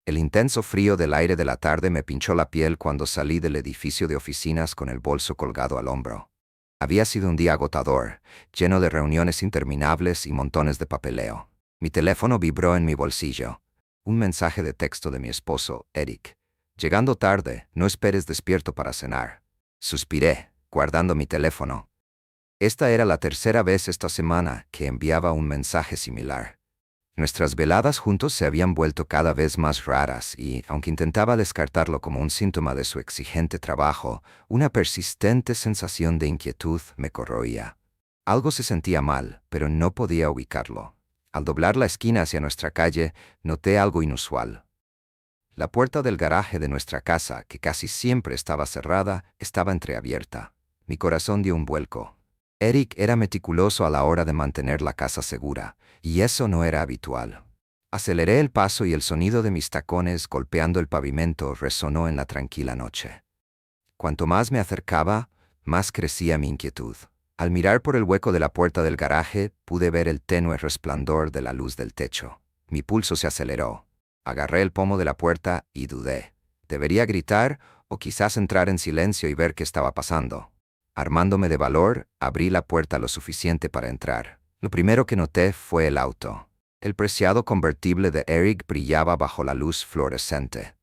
El intenso frío del aire de la tarde me pinchó la piel cuando salí del edificio de oficinas con el bolso colgado al hombro. Había sido un día agotador, lleno de reuniones interminables y montones de papeleo. Mi teléfono vibró en mi bolsillo. Un mensaje de texto de mi esposo, Eric. Llegando tarde, no esperes despierto para cenar. Suspiré, guardando mi teléfono. Esta era la tercera vez esta semana que enviaba un mensaje similar. Nuestras veladas juntos se habían vuelto cada vez más raras y, aunque intentaba descartarlo como un síntoma de su exigente trabajo, una persistente sensación de inquietud me corroía. Algo se sentía mal, pero no podía ubicarlo. Al doblar la esquina hacia nuestra calle, noté algo inusual. La puerta del garaje de nuestra casa, que casi siempre estaba cerrada, estaba entreabierta. Mi corazón dio un vuelco. Eric era meticuloso a la hora de mantener la casa segura, y eso no era habitual. Aceleré el paso y el sonido de mis tacones golpeando el pavimento resonó en la tranquila noche. Cuanto más me acercaba, más crecía mi inquietud. Al mirar por el hueco de la puerta del garaje, pude ver el tenue resplandor de la luz del techo. Mi pulso se aceleró. Agarré el pomo de la puerta y dudé. ¿Debería gritar o quizás entrar en silencio y ver qué estaba pasando? Armándome de valor, abrí la puerta lo suficiente para entrar. Lo primero que noté fue el auto. El preciado convertible de Eric brillaba bajo la luz fluorescente.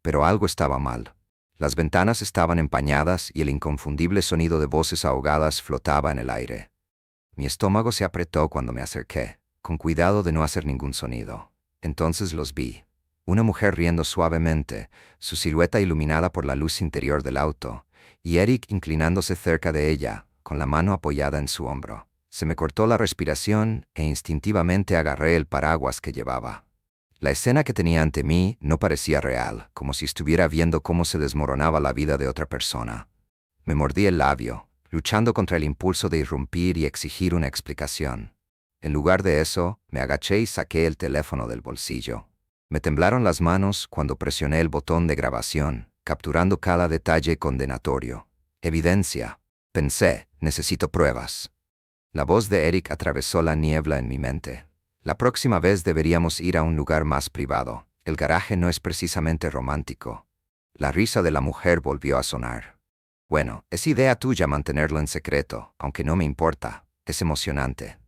Pero algo estaba mal. Las ventanas estaban empañadas y el inconfundible sonido de voces ahogadas flotaba en el aire. Mi estómago se apretó cuando me acerqué, con cuidado de no hacer ningún sonido. Entonces los vi. Una mujer riendo suavemente, su silueta iluminada por la luz interior del auto, y Eric inclinándose cerca de ella, con la mano apoyada en su hombro. Se me cortó la respiración e instintivamente agarré el paraguas que llevaba. La escena que tenía ante mí no parecía real, como si estuviera viendo cómo se desmoronaba la vida de otra persona. Me mordí el labio, luchando contra el impulso de irrumpir y exigir una explicación. En lugar de eso, me agaché y saqué el teléfono del bolsillo. Me temblaron las manos cuando presioné el botón de grabación, capturando cada detalle condenatorio. Evidencia. Pensé, necesito pruebas. La voz de Eric atravesó la niebla en mi mente. La próxima vez deberíamos ir a un lugar más privado. El garaje no es precisamente romántico. La risa de la mujer volvió a sonar. Bueno, es idea tuya mantenerlo en secreto, aunque no me importa. Es emocionante.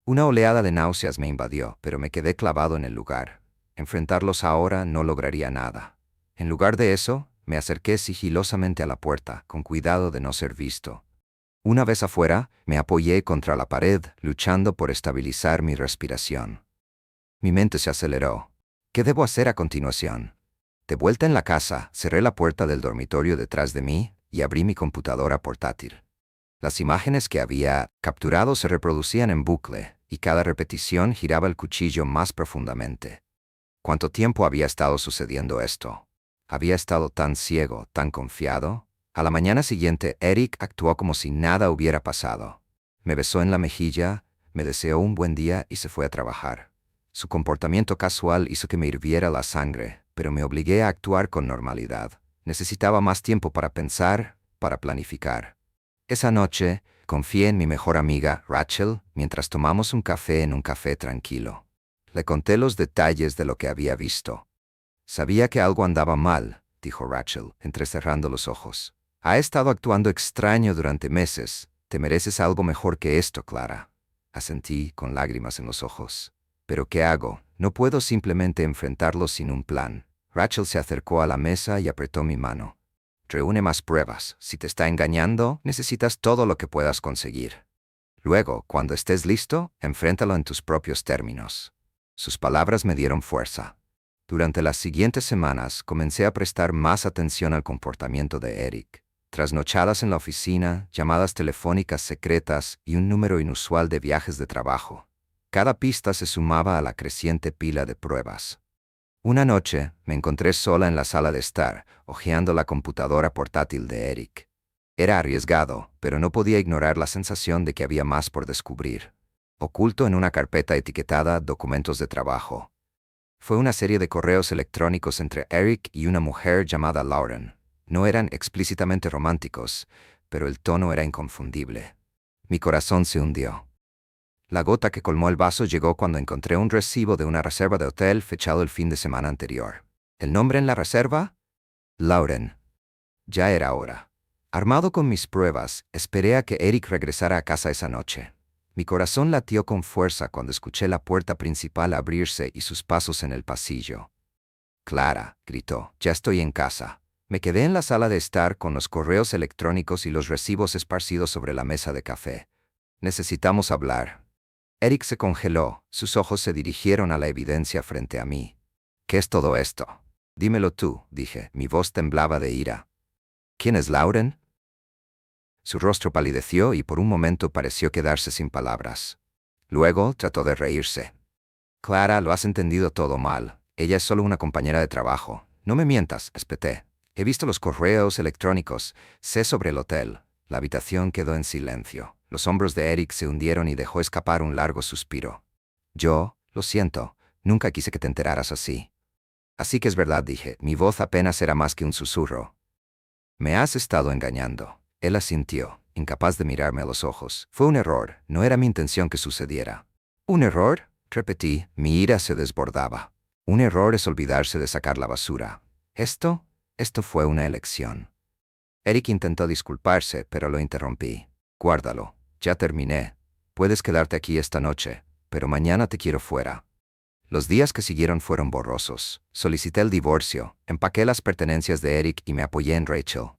Una oleada de náuseas me invadió, pero me quedé clavado en el lugar. Enfrentarlos ahora no lograría nada. En lugar de eso, me acerqué sigilosamente a la puerta, con cuidado de no ser visto. Una vez afuera, me apoyé contra la pared, luchando por estabilizar mi respiración. Mi mente se aceleró. ¿Qué debo hacer a continuación? De vuelta en la casa, cerré la puerta del dormitorio detrás de mí y abrí mi computadora portátil. Las imágenes que había capturado se reproducían en bucle, y cada repetición giraba el cuchillo más profundamente. ¿Cuánto tiempo había estado sucediendo esto? ¿Había estado tan ciego, tan confiado? A la mañana siguiente, Eric actuó como si nada hubiera pasado. Me besó en la mejilla, me deseó un buen día y se fue a trabajar. Su comportamiento casual hizo que me hirviera la sangre, pero me obligué a actuar con normalidad. Necesitaba más tiempo para pensar, para planificar. Esa noche, confié en mi mejor amiga, Rachel, mientras tomamos un café en un café tranquilo. Le conté los detalles de lo que había visto. Sabía que algo andaba mal, dijo Rachel, entrecerrando los ojos. Ha estado actuando extraño durante meses. Te mereces algo mejor que esto, Clara. Asentí con lágrimas en los ojos. ¿Pero qué hago? No puedo simplemente enfrentarlo sin un plan. Rachel se acercó a la mesa y apretó mi mano. Reúne más pruebas. Si te está engañando, necesitas todo lo que puedas conseguir. Luego, cuando estés listo, enfréntalo en tus propios términos. Sus palabras me dieron fuerza. Durante las siguientes semanas comencé a prestar más atención al comportamiento de Eric. Trasnochadas en la oficina, llamadas telefónicas secretas y un número inusual de viajes de trabajo. Cada pista se sumaba a la creciente pila de pruebas. Una noche, me encontré sola en la sala de estar, hojeando la computadora portátil de Eric. Era arriesgado, pero no podía ignorar la sensación de que había más por descubrir. Oculto en una carpeta etiquetada Documentos de Trabajo. Fue una serie de correos electrónicos entre Eric y una mujer llamada Lauren. No eran explícitamente románticos, pero el tono era inconfundible. Mi corazón se hundió. La gota que colmó el vaso llegó cuando encontré un recibo de una reserva de hotel fechado el fin de semana anterior. ¿El nombre en la reserva? Lauren. Ya era hora. Armado con mis pruebas, esperé a que Eric regresara a casa esa noche. Mi corazón latió con fuerza cuando escuché la puerta principal abrirse y sus pasos en el pasillo. Clara, gritó, ya estoy en casa. Me quedé en la sala de estar con los correos electrónicos y los recibos esparcidos sobre la mesa de café. Necesitamos hablar. Eric se congeló, sus ojos se dirigieron a la evidencia frente a mí. ¿Qué es todo esto? Dímelo tú, dije, mi voz temblaba de ira. ¿Quién es Lauren? Su rostro palideció y por un momento pareció quedarse sin palabras. Luego trató de reírse. Clara, lo has entendido todo mal. Ella es solo una compañera de trabajo. No me mientas, espeté. He visto los correos electrónicos. Sé sobre el hotel. La habitación quedó en silencio. Los hombros de Eric se hundieron y dejó escapar un largo suspiro. Yo, lo siento, nunca quise que te enteraras así. Así que es verdad, dije. Mi voz apenas era más que un susurro. Me has estado engañando. Él asintió, incapaz de mirarme a los ojos. Fue un error. No era mi intención que sucediera. ¿Un error? Repetí. Mi ira se desbordaba. Un error es olvidarse de sacar la basura. Esto fue una elección. Eric intentó disculparse, pero lo interrumpí. Guárdalo. Ya terminé. Puedes quedarte aquí esta noche, pero mañana te quiero fuera. Los días que siguieron fueron borrosos. Solicité el divorcio, empaqué las pertenencias de Eric y me apoyé en Rachel.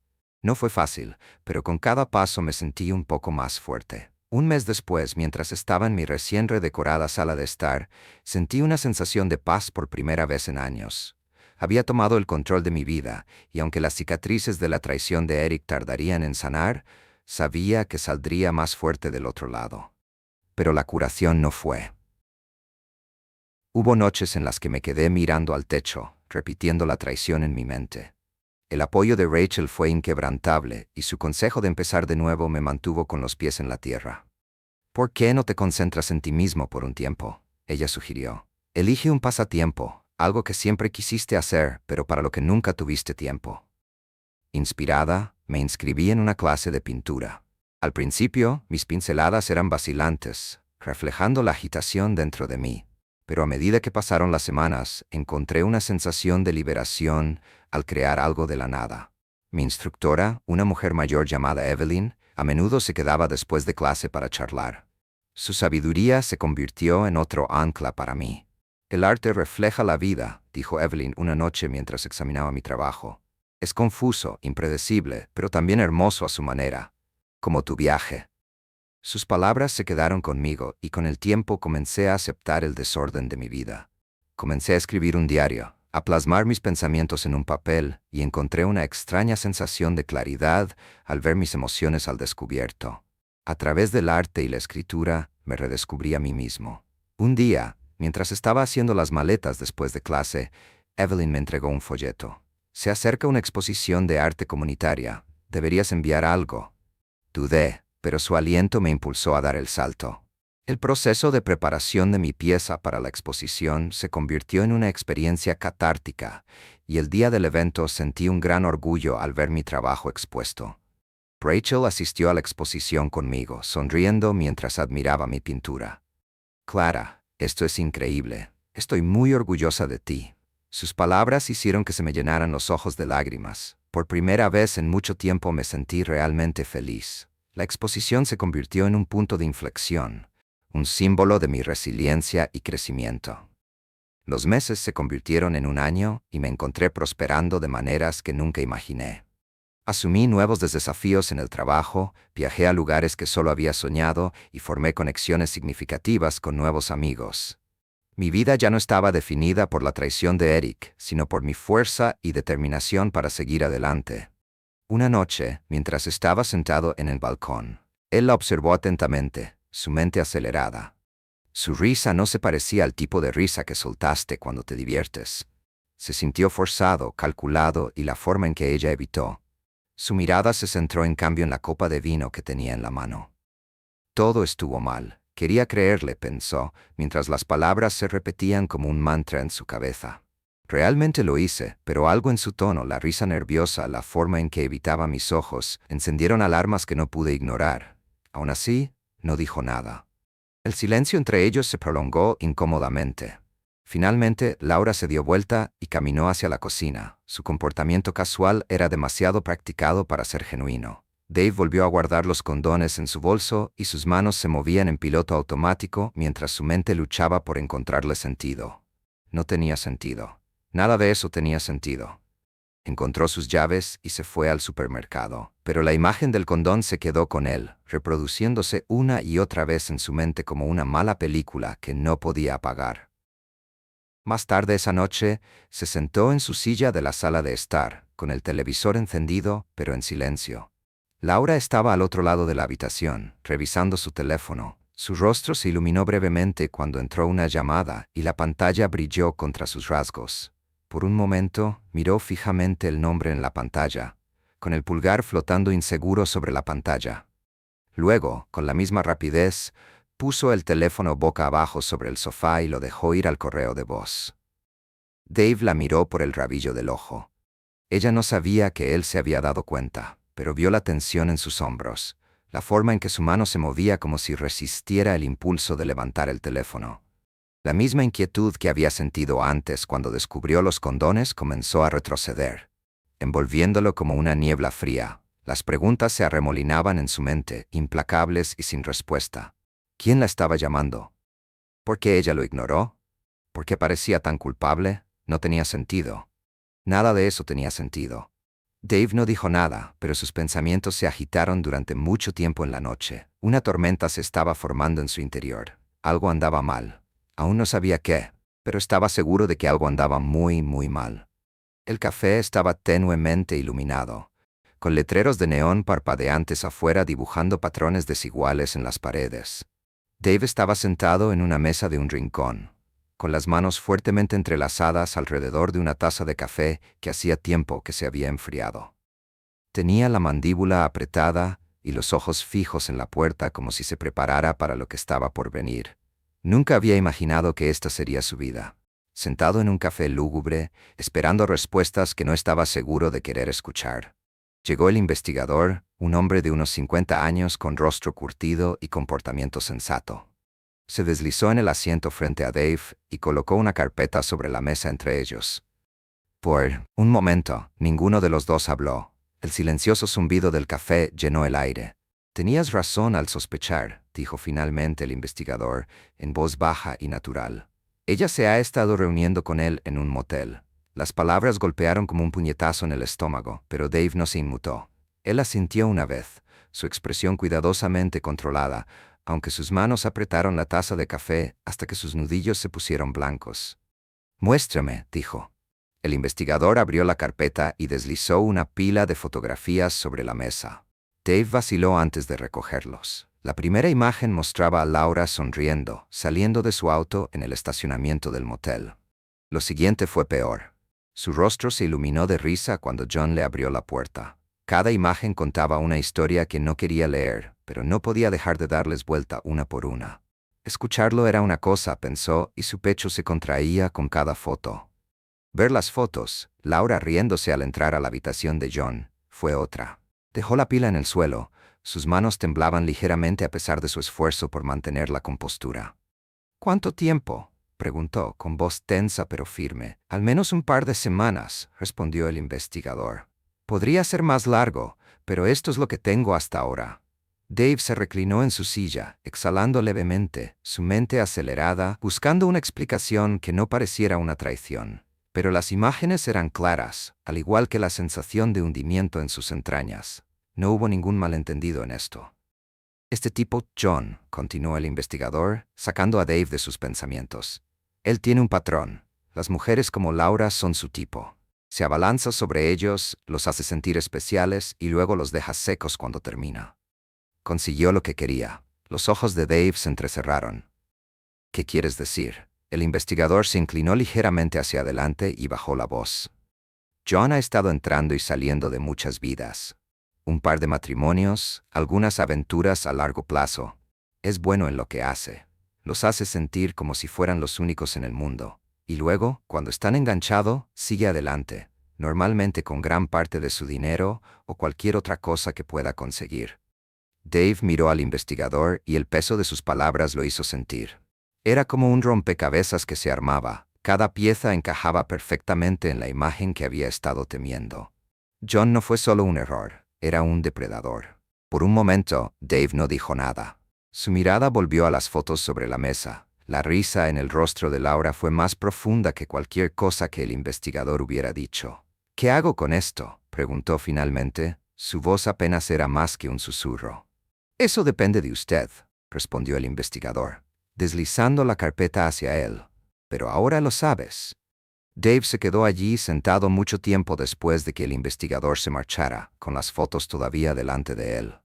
No fue fácil, pero con cada paso me sentí un poco más fuerte. Un mes después, mientras estaba en mi recién redecorada sala de estar, sentí una sensación de paz por primera vez en años. Había tomado el control de mi vida, y aunque las cicatrices de la traición de Eric tardarían en sanar, sabía que saldría más fuerte del otro lado. Pero la curación no fue. Hubo noches en las que me quedé mirando al techo, repitiendo la traición en mi mente. El apoyo de Rachel fue inquebrantable, y su consejo de empezar de nuevo me mantuvo con los pies en la tierra. ¿Por qué no te concentras en ti mismo por un tiempo? Ella sugirió. Elige un pasatiempo, algo que siempre quisiste hacer, pero para lo que nunca tuviste tiempo. Inspirada, me inscribí en una clase de pintura. Al principio, mis pinceladas eran vacilantes, reflejando la agitación dentro de mí. Pero a medida que pasaron las semanas, encontré una sensación de liberación al crear algo de la nada. Mi instructora, una mujer mayor llamada Evelyn, a menudo se quedaba después de clase para charlar. Su sabiduría se convirtió en otro ancla para mí. El arte refleja la vida, dijo Evelyn una noche mientras examinaba mi trabajo. Es confuso, impredecible, pero también hermoso a su manera. Como tu viaje. Sus palabras se quedaron conmigo y con el tiempo comencé a aceptar el desorden de mi vida. Comencé a escribir un diario, a plasmar mis pensamientos en un papel y encontré una extraña sensación de claridad al ver mis emociones al descubierto. A través del arte y la escritura me redescubrí a mí mismo. Un día, mientras estaba haciendo las maletas después de clase, Evelyn me entregó un folleto. Se acerca una exposición de arte comunitaria. ¿Deberías enviar algo? Dudé, pero su aliento me impulsó a dar el salto. El proceso de preparación de mi pieza para la exposición se convirtió en una experiencia catártica, y el día del evento sentí un gran orgullo al ver mi trabajo expuesto. Rachel asistió a la exposición conmigo, sonriendo mientras admiraba mi pintura. Clara, esto es increíble. Estoy muy orgullosa de ti. Sus palabras hicieron que se me llenaran los ojos de lágrimas. Por primera vez en mucho tiempo me sentí realmente feliz. La exposición se convirtió en un punto de inflexión, un símbolo de mi resiliencia y crecimiento. Los meses se convirtieron en un año y me encontré prosperando de maneras que nunca imaginé. Asumí nuevos desafíos en el trabajo, viajé a lugares que solo había soñado y formé conexiones significativas con nuevos amigos. Mi vida ya no estaba definida por la traición de Eric, sino por mi fuerza y determinación para seguir adelante. Una noche, mientras estaba sentado en el balcón, él la observó atentamente, su mente acelerada. Su risa no se parecía al tipo de risa que soltaste cuando te diviertes. Se sintió forzado, calculado y la forma en que ella evitó. Su mirada se centró en cambio en la copa de vino que tenía en la mano. Todo estuvo mal. Quería creerle, pensó, mientras las palabras se repetían como un mantra en su cabeza. Realmente lo hice, pero algo en su tono, la risa nerviosa, la forma en que evitaba mis ojos, encendieron alarmas que no pude ignorar. Aún así, no dijo nada. El silencio entre ellos se prolongó incómodamente. Finalmente, Laura se dio vuelta y caminó hacia la cocina. Su comportamiento casual era demasiado practicado para ser genuino. Dave volvió a guardar los condones en su bolso y sus manos se movían en piloto automático mientras su mente luchaba por encontrarle sentido. No tenía sentido. Nada de eso tenía sentido. Encontró sus llaves y se fue al supermercado, pero la imagen del condón se quedó con él, reproduciéndose una y otra vez en su mente como una mala película que no podía apagar. Más tarde esa noche, se sentó en su silla de la sala de estar, con el televisor encendido, pero en silencio. Laura estaba al otro lado de la habitación, revisando su teléfono. Su rostro se iluminó brevemente cuando entró una llamada y la pantalla brilló contra sus rasgos. Por un momento, miró fijamente el nombre en la pantalla, con el pulgar flotando inseguro sobre la pantalla. Luego, con la misma rapidez, puso el teléfono boca abajo sobre el sofá y lo dejó ir al correo de voz. Dave la miró por el rabillo del ojo. Ella no sabía que él se había dado cuenta, pero vio la tensión en sus hombros, la forma en que su mano se movía como si resistiera el impulso de levantar el teléfono. La misma inquietud que había sentido antes cuando descubrió los condones comenzó a retroceder, envolviéndolo como una niebla fría. Las preguntas se arremolinaban en su mente, implacables y sin respuesta. ¿Quién la estaba llamando? ¿Por qué ella lo ignoró? ¿Por qué parecía tan culpable? No tenía sentido. Nada de eso tenía sentido. Dave no dijo nada, pero sus pensamientos se agitaron durante mucho tiempo en la noche. Una tormenta se estaba formando en su interior. Algo andaba mal. Aún no sabía qué, pero estaba seguro de que algo andaba muy, muy mal. El café estaba tenuemente iluminado, con letreros de neón parpadeantes afuera dibujando patrones desiguales en las paredes. Dave estaba sentado en una mesa de un rincón, con las manos fuertemente entrelazadas alrededor de una taza de café que hacía tiempo que se había enfriado. Tenía la mandíbula apretada y los ojos fijos en la puerta como si se preparara para lo que estaba por venir. Nunca había imaginado que esta sería su vida. Sentado en un café lúgubre, esperando respuestas que no estaba seguro de querer escuchar. Llegó el investigador, un hombre de unos 50 años con rostro curtido y comportamiento sensato. Se deslizó en el asiento frente a Dave y colocó una carpeta sobre la mesa entre ellos. Por un momento, ninguno de los dos habló. El silencioso zumbido del café llenó el aire. «Tenías razón al sospechar», dijo finalmente el investigador, en voz baja y natural. «Ella se ha estado reuniendo con él en un motel». Las palabras golpearon como un puñetazo en el estómago, pero Dave no se inmutó. Él asintió una vez, su expresión cuidadosamente controlada, aunque sus manos apretaron la taza de café hasta que sus nudillos se pusieron blancos. «Muéstrame», dijo. El investigador abrió la carpeta y deslizó una pila de fotografías sobre la mesa. Dave vaciló antes de recogerlos. La primera imagen mostraba a Laura sonriendo, saliendo de su auto en el estacionamiento del motel. Lo siguiente fue peor. Su rostro se iluminó de risa cuando John le abrió la puerta. Cada imagen contaba una historia que no quería leer, pero no podía dejar de darles vuelta una por una. Escucharlo era una cosa, pensó, y su pecho se contraía con cada foto. Ver las fotos, Laura riéndose al entrar a la habitación de John, fue otra. Dejó la pila en el suelo, sus manos temblaban ligeramente a pesar de su esfuerzo por mantener la compostura. «¿Cuánto tiempo?», preguntó, con voz tensa pero firme. «Al menos un par de semanas», respondió el investigador. «Podría ser más largo, pero esto es lo que tengo hasta ahora». Dave se reclinó en su silla, exhalando levemente, su mente acelerada, buscando una explicación que no pareciera una traición. Pero las imágenes eran claras, al igual que la sensación de hundimiento en sus entrañas. No hubo ningún malentendido en esto. «Este tipo, John», continuó el investigador, sacando a Dave de sus pensamientos. «Él tiene un patrón. Las mujeres como Laura son su tipo. Se abalanza sobre ellos, los hace sentir especiales y luego los deja secos cuando termina». Consiguió lo que quería. Los ojos de Dave se entrecerraron. «¿Qué quieres decir?». El investigador se inclinó ligeramente hacia adelante y bajó la voz. «John ha estado entrando y saliendo de muchas vidas. Un par de matrimonios, algunas aventuras a largo plazo. Es bueno en lo que hace. Los hace sentir como si fueran los únicos en el mundo. Y luego, cuando están enganchados, sigue adelante, normalmente con gran parte de su dinero o cualquier otra cosa que pueda conseguir». Dave miró al investigador y el peso de sus palabras lo hizo sentir. Era como un rompecabezas que se armaba, Cada pieza encajaba perfectamente en la imagen que había estado temiendo. John no fue solo un error, era un depredador. Por un momento, Dave no dijo nada. Su mirada volvió a las fotos sobre la mesa. La risa en el rostro de Laura fue más profunda que cualquier cosa que el investigador hubiera dicho. ¿Qué hago con esto?, preguntó finalmente. Su voz apenas era más que un susurro. Eso depende de usted, respondió el investigador, deslizando la carpeta hacia él. Pero ahora lo sabes. Dave se quedó allí sentado mucho tiempo después de que el investigador se marchara, con las fotos todavía delante de él.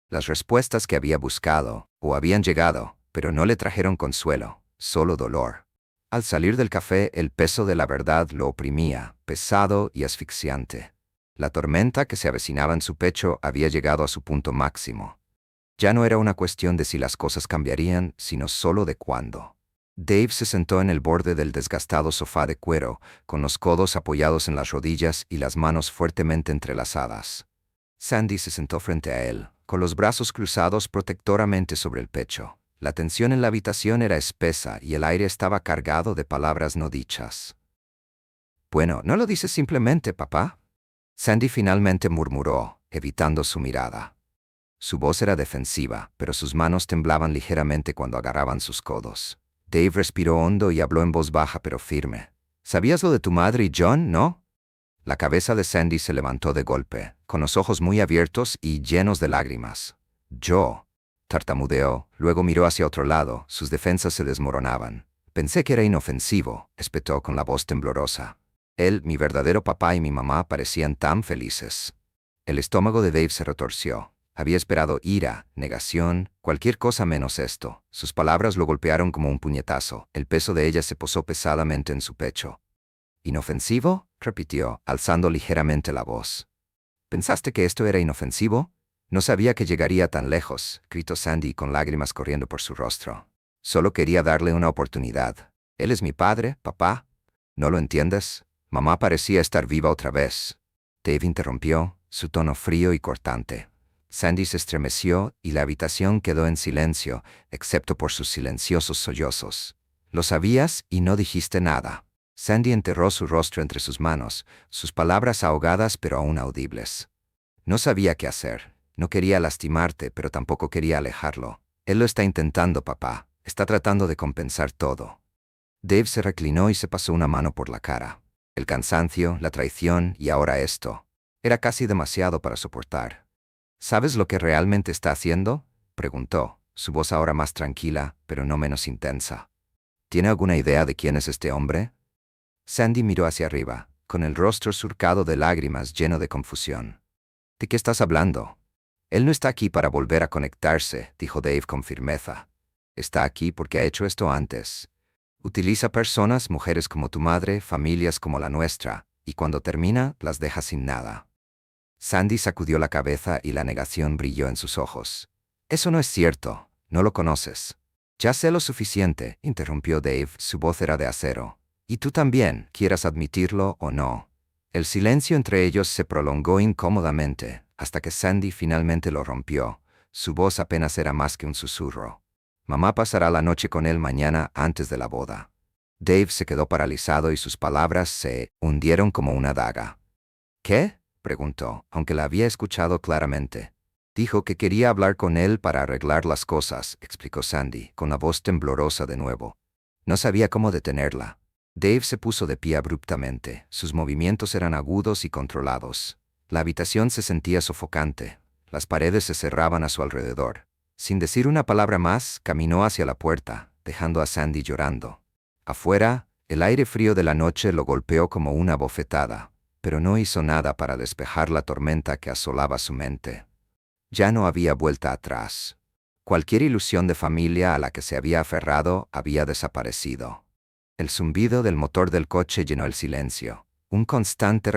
Las respuestas que había buscado, o habían llegado, pero no le trajeron consuelo, solo dolor. Al salir del café, el peso de la verdad lo oprimía, pesado y asfixiante. La tormenta que se avecinaba en su pecho había llegado a su punto máximo. Ya no era una cuestión de si las cosas cambiarían, sino solo de cuándo. Dave se sentó en el borde del desgastado sofá de cuero, con los codos apoyados en las rodillas y las manos fuertemente entrelazadas. Sandy se sentó frente a él, con los brazos cruzados protectoramente sobre el pecho. La tensión en la habitación era espesa y el aire estaba cargado de palabras no dichas. «Bueno, ¿no lo dices simplemente, papá?», Sandy finalmente murmuró, evitando su mirada. Su voz era defensiva, pero sus manos temblaban ligeramente cuando agarraban sus codos. Dave respiró hondo y habló en voz baja pero firme. «¿Sabías lo de tu madre y John, no?». La cabeza de Sandy se levantó de golpe, con los ojos muy abiertos y llenos de lágrimas. «Yo», tartamudeó, luego miró hacia otro lado, sus defensas se desmoronaban. «Pensé que era inofensivo», espetó con la voz temblorosa. Él, mi verdadero papá y mi mamá parecían tan felices. El estómago de Dave se retorció. Había esperado ira, negación, cualquier cosa menos esto. Sus palabras lo golpearon como un puñetazo. El peso de ellas se posó pesadamente en su pecho. «¿Inofensivo?», repitió, alzando ligeramente la voz. «¿Pensaste que esto era inofensivo? No sabía que llegaría tan lejos», gritó Sandy con lágrimas corriendo por su rostro. «Solo quería darle una oportunidad. Él es mi padre, papá. ¿No lo entiendes? Mamá parecía estar viva otra vez». Dave interrumpió, su tono frío y cortante. Sandy se estremeció y la habitación quedó en silencio, excepto por sus silenciosos sollozos. «Lo sabías y no dijiste nada». Sandy enterró su rostro entre sus manos, sus palabras ahogadas pero aún audibles. «No sabía qué hacer. No quería lastimarte, pero tampoco quería alejarlo. Él lo está intentando, papá. Está tratando de compensar todo». Dave se reclinó y se pasó una mano por la cara. El cansancio, la traición y ahora esto. Era casi demasiado para soportar. «¿Sabes lo que realmente está haciendo?», preguntó, su voz ahora más tranquila, pero no menos intensa. «¿Tiene alguna idea de quién es este hombre?». Sandy miró hacia arriba, con el rostro surcado de lágrimas lleno de confusión. «¿De qué estás hablando?». «Él no está aquí para volver a conectarse», dijo Dave con firmeza. «Está aquí porque ha hecho esto antes. Utiliza personas, mujeres como tu madre, familias como la nuestra, y cuando termina, las deja sin nada». Sandy sacudió la cabeza y la negación brilló en sus ojos. «Eso no es cierto. No lo conoces». «Ya sé lo suficiente», interrumpió Dave, su voz era de acero. «Y tú también, quieras admitirlo o no». El silencio entre ellos se prolongó incómodamente, hasta que Sandy finalmente lo rompió. Su voz apenas era más que un susurro. «Mamá pasará la noche con él mañana antes de la boda». Dave se quedó paralizado y sus palabras se hundieron como una daga. «¿Qué?», preguntó, aunque la había escuchado claramente. «Dijo que quería hablar con él para arreglar las cosas», explicó Sandy, con la voz temblorosa de nuevo. No sabía cómo detenerla. Dave se puso de pie abruptamente. Sus movimientos eran agudos y controlados. La habitación se sentía sofocante. Las paredes se cerraban a su alrededor. Sin decir una palabra más, caminó hacia la puerta, dejando a Sandy llorando. Afuera, el aire frío de la noche lo golpeó como una bofetada, pero no hizo nada para despejar la tormenta que asolaba su mente. Ya no había vuelta atrás. Cualquier ilusión de familia a la que se había aferrado había desaparecido. El zumbido del motor del coche llenó el silencio, un constante